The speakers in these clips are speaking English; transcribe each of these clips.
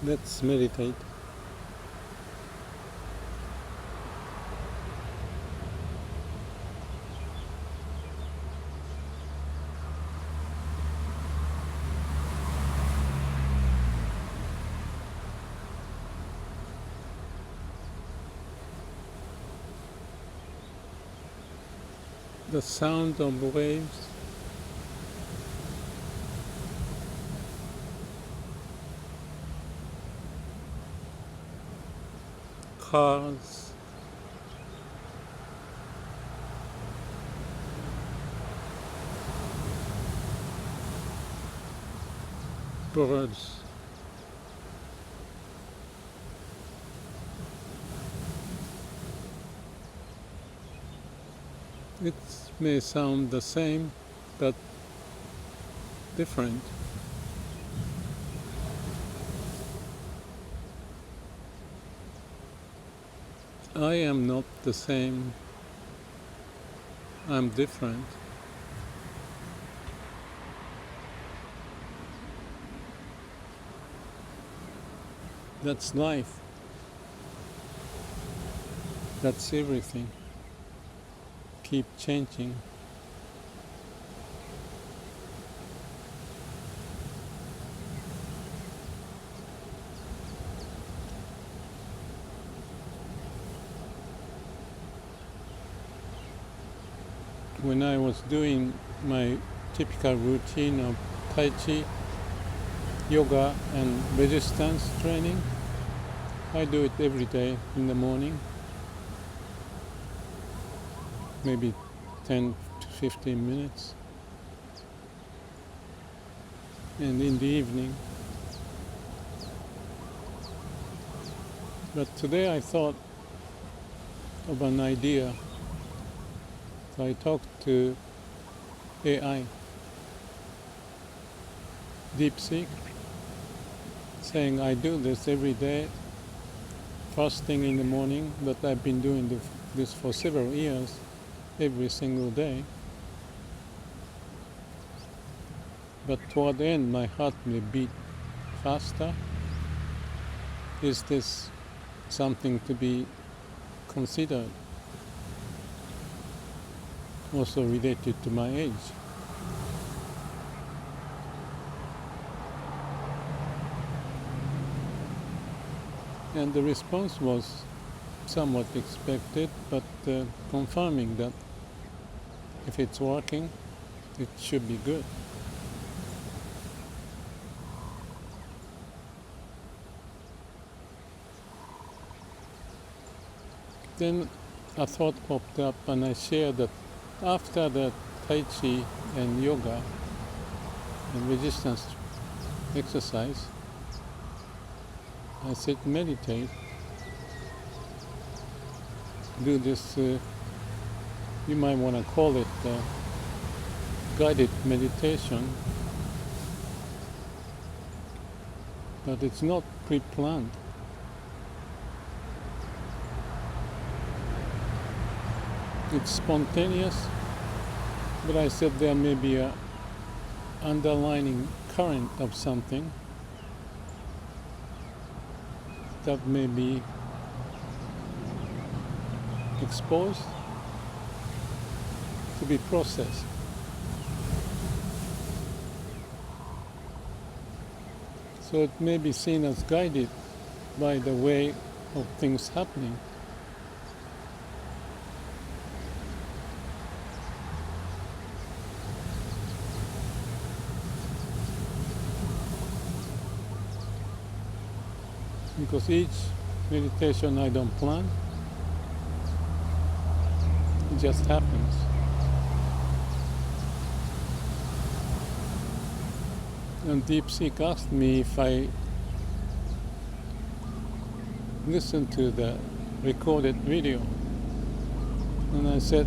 Let's meditate. The sound of waves, cars, birds. It may sound the same, but different. I am not the same. I'm different. That's life. That's everything. Keep changing. When I was doing my typical routine of Tai-chi, yoga and resistance training, I do it every day in the morning, maybe 10 to 15 minutes, and in the evening. But today I thought of an idea. So I talked to AI, DeepSeek, saying I do this every day, first thing in the morning, but I've been doing this for several years, every single day. But toward the end, my heart may beat faster. Is this something to be considered? Also related to my age. And the response was somewhat expected, but confirming that if it's working, it should be good. Then a thought popped up and I shared that after the Tai Chi and yoga and resistance exercise, I said meditate. Do this, you might want to call it guided meditation, but it's not pre-planned. It's spontaneous, but I said there may be an underlying current of something that may be exposed to be processed. So it may be seen as guided by the way of things happening. Because each meditation I don't plan, it just happens. And DeepSeek asked me if I listened to the recorded video. And I said,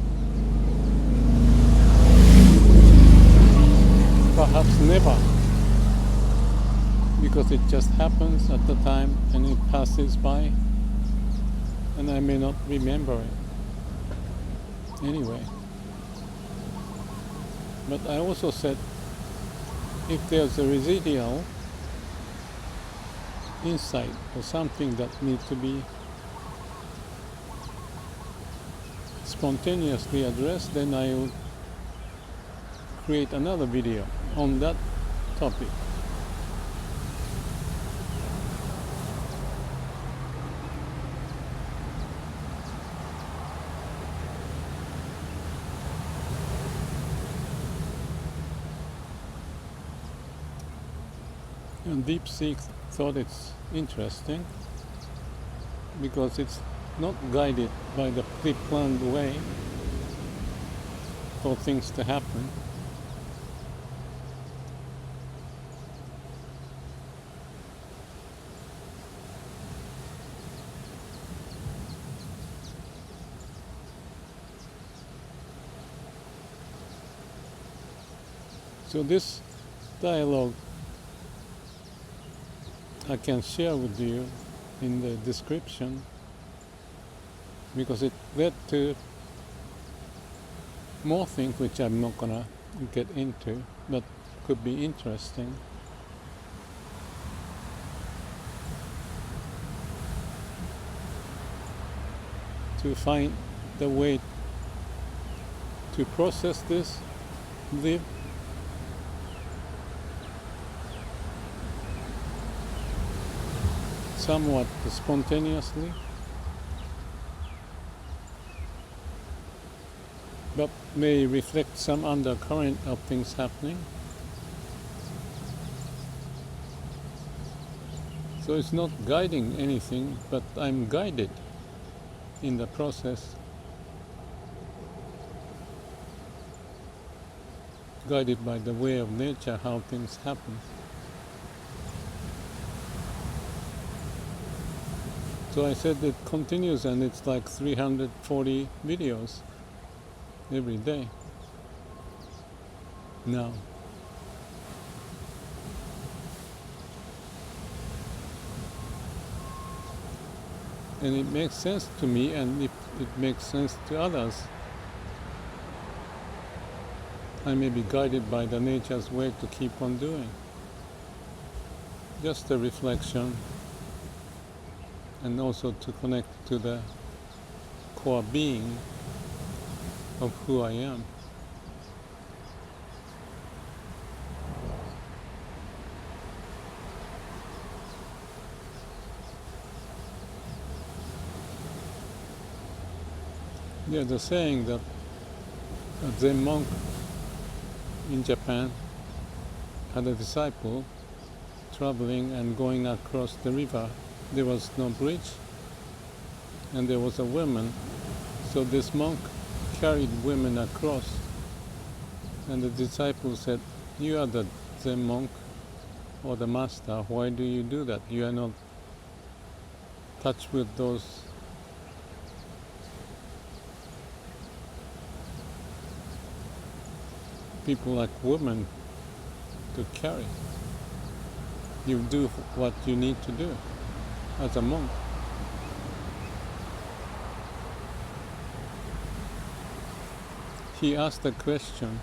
perhaps never. Because it just happens at the time and it passes by and I may not remember it anyway. But I also said if there's a residual insight or something that needs to be spontaneously addressed, then I will create another video on that topic. And DeepSeek thought it's interesting because it's not guided by the pre-planned way for things to happen. So this dialogue I can share with you in the description because it led to more things which I'm not gonna get into, but could be interesting. To find the way to process this, live somewhat spontaneously, but may reflect some undercurrent of things happening. So it's not guiding anything, but I'm guided in the process, guided by the way of nature, how things happen. So I said it continues, and it's like 340 videos every day now. And it makes sense to me, and if it makes sense to others, I may be guided by the nature's way to keep on doing. Just a reflection, and also to connect to the core being of who I am. There's a saying that a Zen monk in Japan had a disciple traveling and going across the river. There was no bridge, and there was a woman. So this monk carried women across, and the disciple said, "You are the Zen monk or the master. Why do you do that? You are not touched with those people like women to carry. You do what you need to do as a monk." He asked a question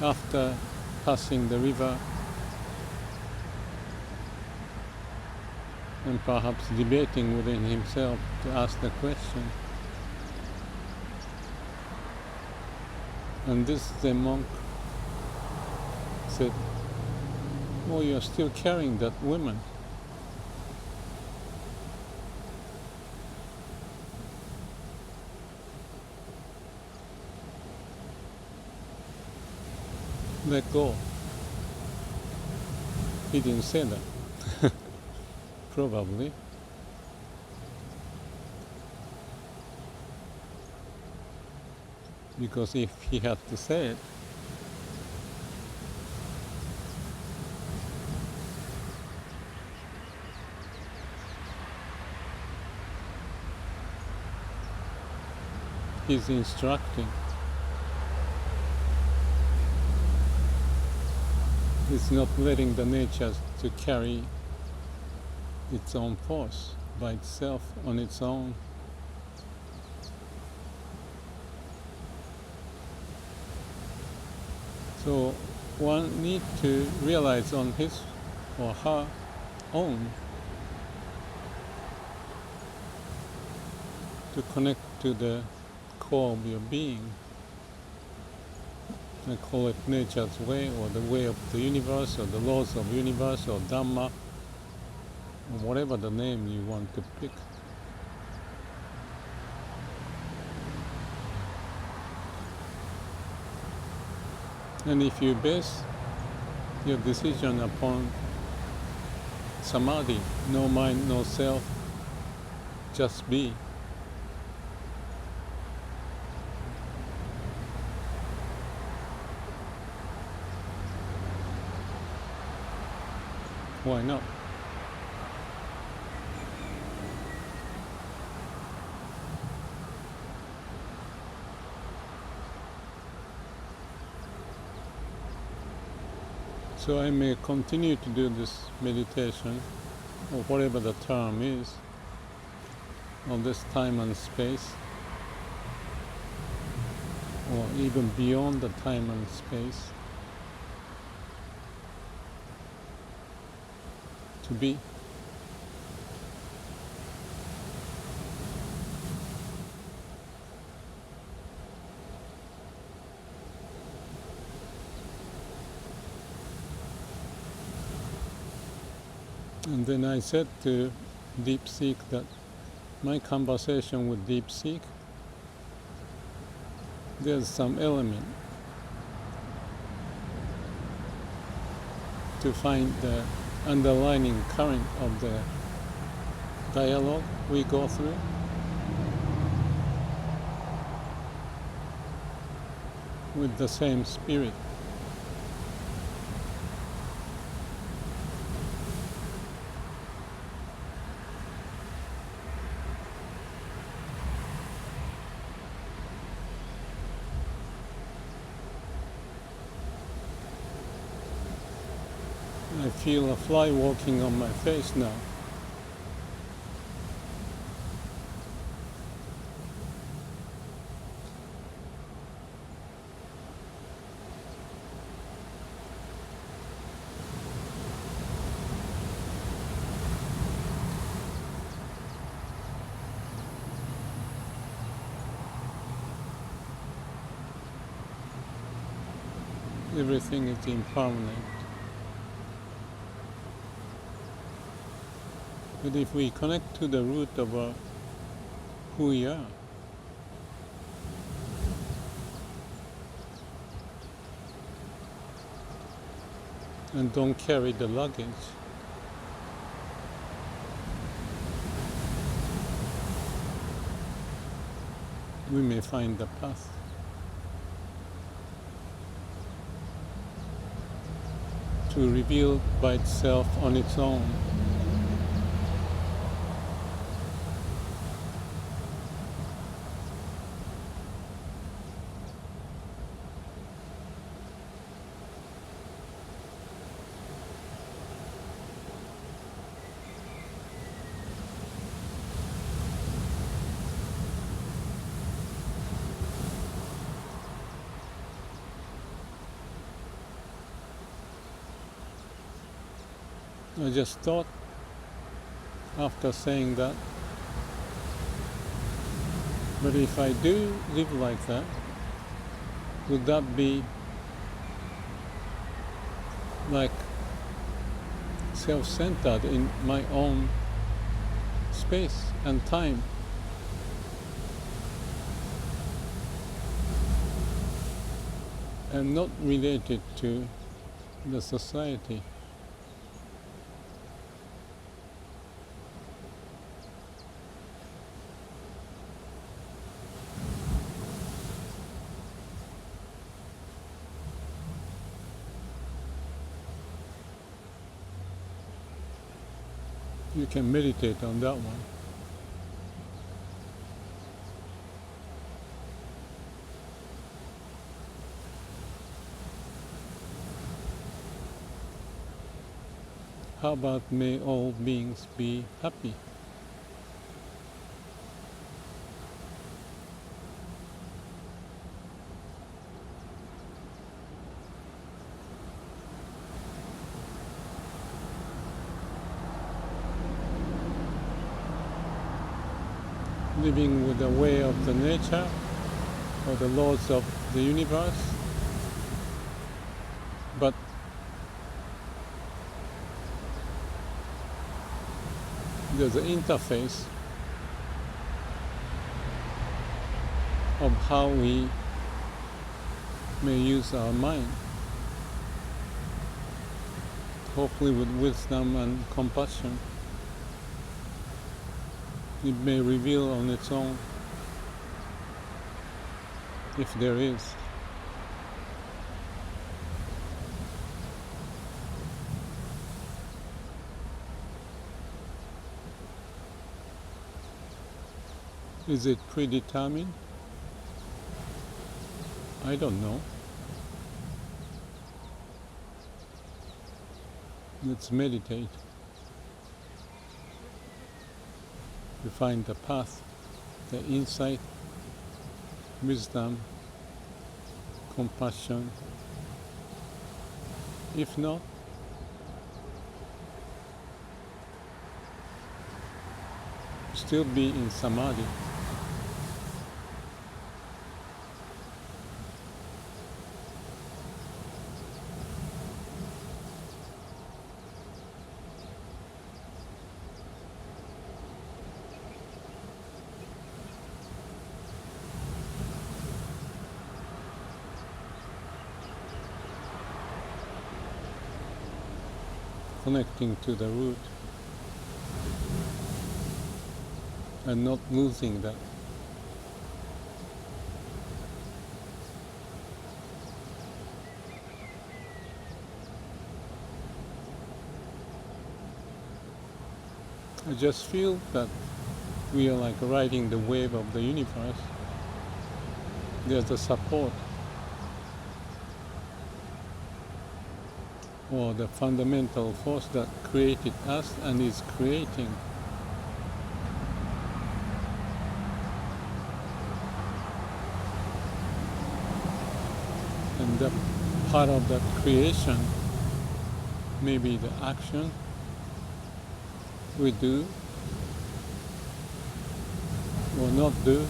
after passing the river and perhaps debating within himself to ask the question. And this Zen monk said, "Oh, you're still carrying that woman." Let go. He didn't say that. Probably. Because if he had to say it, he's instructing. It's not letting the nature to carry its own force by itself on its own. So one needs to realize on his or her own to connect to the core of your being. I call it nature's way, or the way of the universe, or the laws of the universe, or Dhamma, or whatever the name you want to pick. And if you base your decision upon samadhi, no mind, no self, just be, why not? So I may continue to do this meditation, or whatever the term is, of this time and space, or even beyond the time and space, to be. And then I said to DeepSeek that my conversation with DeepSeek, there's some element to find the underlying current of the dialogue we go through. With the same spirit. I feel a fly walking on my face now. Everything is impermanent. But if we connect to the root of who we are, and don't carry the luggage, we may find the path. To reveal by itself on its own. I just thought, after saying that, but if I do live like that, would that be like self-centered in my own space and time? And not related to the society. You can meditate on that one. How about may all beings be happy? living with the way of the nature or the laws of the universe, but there's an interface of how we may use our mind, hopefully with wisdom and compassion. It may reveal on its own, if there is. Is it predetermined? I don't know. Let's meditate to find the path, the insight, wisdom, compassion. If not, still be in samadhi. Connecting to the root and not losing that. I just feel that we are like riding the wave of the universe. There's a support or the fundamental force that created us and is creating. And that part of that creation may be the action we do or not do.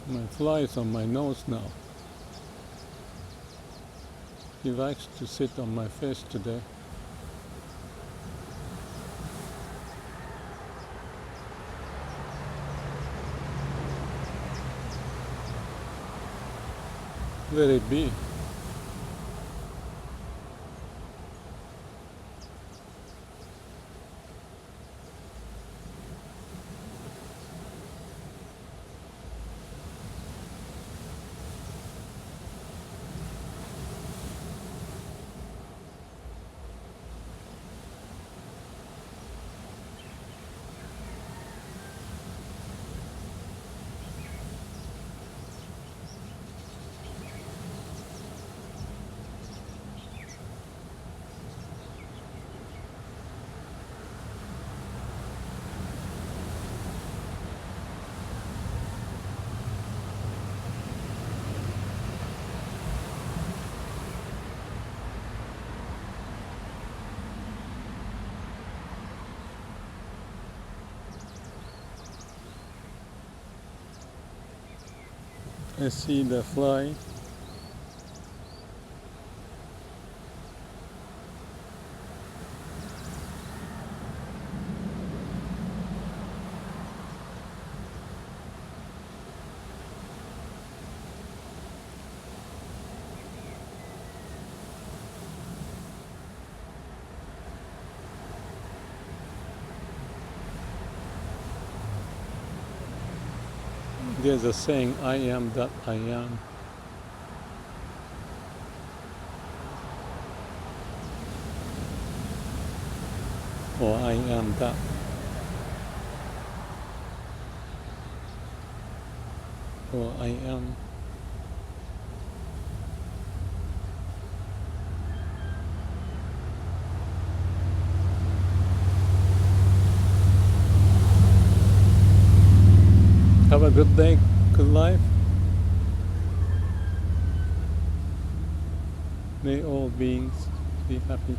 My fly is on my nose now. He likes to sit on my face today. Let it be. I see the fly. There's a saying, I am that I am. Or I am that. Or I am. Have a good day, good life. May all beings be happy.